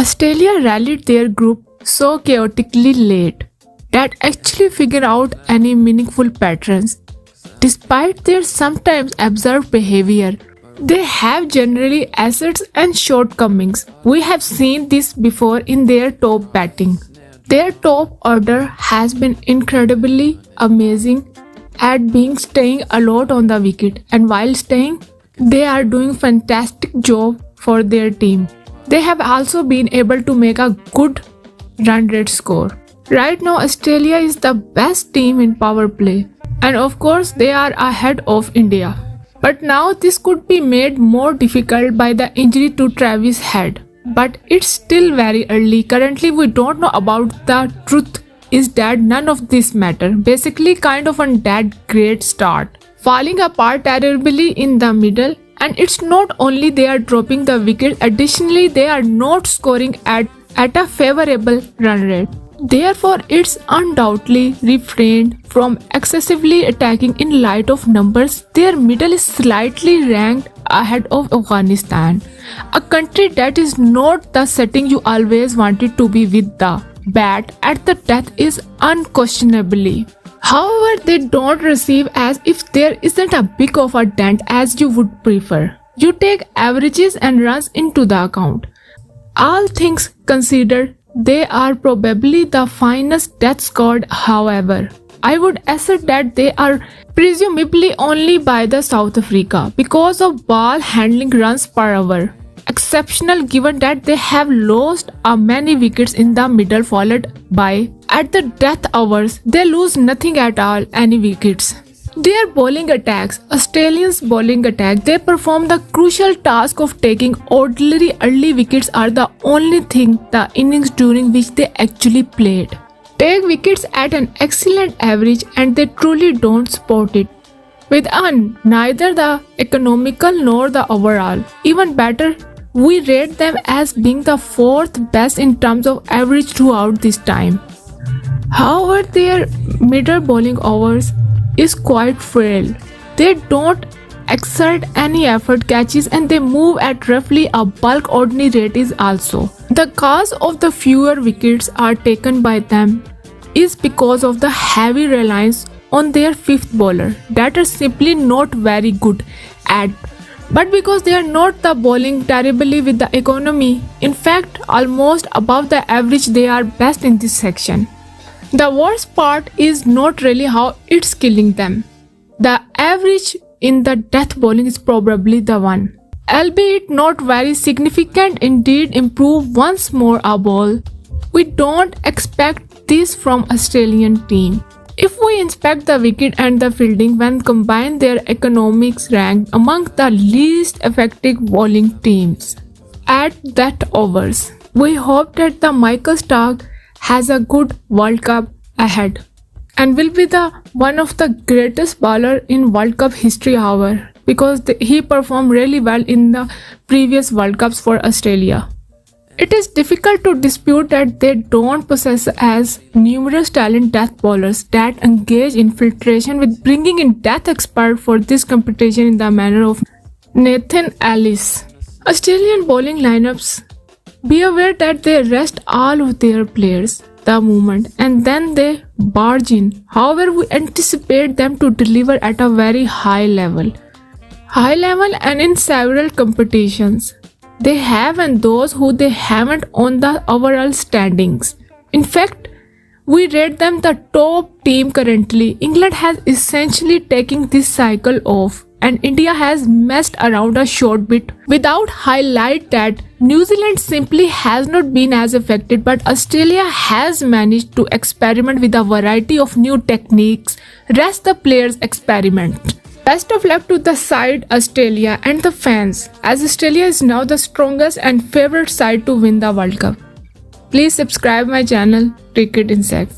Australia rallied their group so chaotically late that actually figure out any meaningful patterns. Despite their sometimes absurd behavior, they have generally assets and shortcomings. We have seen this before in their top batting. Their top order has been incredibly amazing at staying a lot on the wicket, and while staying, they are doing fantastic job for their team. They have also been able to make a good run rate score. Right now, Australia is the best team in power play, and of course they are ahead of India. But now this could be made more difficult by the injury to Travis Head. But it's still very early. Currently we don't know about the truth is that none of this matter. Basically kind of a dead great start. Falling apart terribly in the middle, and it's not only they are dropping the wicket, additionally they are not scoring at a favorable run rate. Therefore, it's undoubtedly refrained from excessively attacking in light of numbers. Their middle is slightly ranked ahead of Afghanistan, a country that is not the setting you always wanted to be with. The bat at the death is unquestionably. However, they don't receive as if there isn't a big of a dent as you would prefer. You take averages and runs into the account. All things considered, they are probably the finest death scored. However, I would assert that they are presumably only by the South Africa because of ball handling runs per hour. Exceptional given that they have lost many wickets in the middle, followed by at the death hours they lose nothing at all, any wickets. Their bowling attacks, Australians' bowling attack, they perform the crucial task of taking ordinary early wickets are the only thing the innings during which they actually played. Take wickets at an excellent average and they truly don't spot it. With neither the economical nor the overall. Even better, we rate them as being the fourth best in terms of average throughout this time. However, their middle bowling overs is quite frail. They don't exert any effort catches and they move at roughly a bulk ordinary rate is also. The cause of the fewer wickets are taken by them is because of the heavy reliance on their fifth bowler that are simply not very good at, but because they are not the bowling terribly with the economy. In fact, almost above the average, they are best in this section. The worst part is not really how it's killing them. The average in the death bowling is probably the one. Albeit not very significant, indeed improve once more a ball. We don't expect this from Australian team. If we inspect the wicket and the fielding when combined, their economics rank among the least effective bowling teams at that overs. We hope that the Marcus Stoinis has a good World Cup ahead and will be the one of the greatest bowler in World Cup history, however, because he performed really well in the previous World Cups for Australia. It is difficult to dispute that they don't possess as numerous talent death bowlers that engage in filtration with bringing in death expert for this competition in the manner of Nathan Ellis. Australian bowling lineups, be aware that they rest all of their players the moment and then they barge in. However, we anticipate them to deliver at a very high level and in several competitions they have and those who they haven't on the overall standings. In fact, we rate them the top team currently. England has essentially taken this cycle off and India has messed around a short bit without highlight that New Zealand simply has not been as affected, but Australia has managed to experiment with a variety of new techniques. Rest the players experiment. Best of luck to the side Australia and the fans, as Australia is now the strongest and favorite side to win the World Cup. Please subscribe my channel Cricket Insect.